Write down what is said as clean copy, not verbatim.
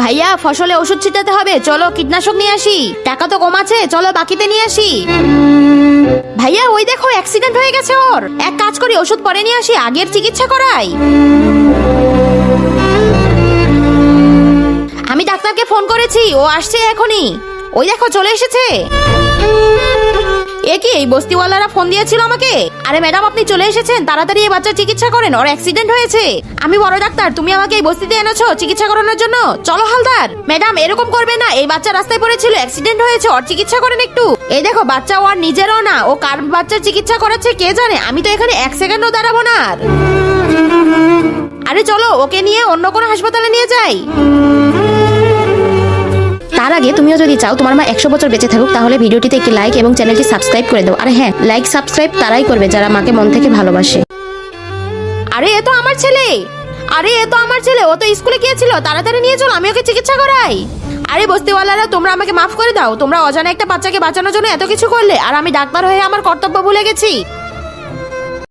ভাইয়া ফসলে ওষুধ ছিটাতে হবে, চলো কীটনাশক নিয়ে আসি। টাকা তো কম আছে, চলো বাকিতে নিয়ে আসি। ভাইয়া ওই দেখো অ্যাক্সিডেন্ট হয়ে গেছে ওর। এক কাজ করি, ওষুধ পরে নিয়ে আসি, আগের চিকিৎসা করাই। আমি ডাক্তারকে ফোন করেছি, ও আসছে এখনই। ওই দেখো চলে এসেছে। এ কি, এই বস্তিওয়ালারা ফোন দিয়েছিল আমাকে? আরে ম্যাডাম আপনি চলে এসেছেন, তাড়াতাড়ি এই বাচ্চার চিকিৎসা করেন, ওর অ্যাক্সিডেন্ট হয়েছে। আমি বড় ডাক্তার, তুমি আমাকে এই বস্তিতে এনেছো চিকিৎসা করানোর জন্য। চলো হালদার। ম্যাডাম এরকম করবে না, এই বাচ্চা রাস্তায় পড়েছিল, অ্যাক্সিডেন্ট হয়েছে, ওর চিকিৎসা করেন একটু। এই দেখো বাচ্চা ওর নিজেরও না, ও কার বাচ্চার চিকিৎসা করাচ্ছে কে জানে। আমি তো এখানে এক সেকেন্ডও দাঁড়াবো না। আরে চলো ওকে নিয়ে অন্য কোনো হাসপাতালে নিয়ে যাই। তার আগে তুমিও যদি চাও তোমার মা 100 বছর বেঁচে থাকুক, তাহলে ভিডিওটিতে একটি লাইক এবং চ্যানেলটি সাবস্ক্রাইব করে দাও। আর হ্যাঁ, লাইক সাবস্ক্রাইব তারাই করবে যারা মাকে মন থেকে ভালোবাসে। আরে এ তো আমার ছেলে। ও তো স্কুলে গিয়েছিল, তাড়াতাড়ি নিয়ে চলো, আমি ওকে চিকিৎসা করাই। আরে বস্তিওয়ালারা তোমরা আমাকে মাফ করে দাও, তোমরা অজানা একটা বাচ্চাকে বাঁচানোর জন্য এত কিছু করলে, আর আমি ডাক্তার হয়ে আমার কর্তব্য ভুলে গেছি।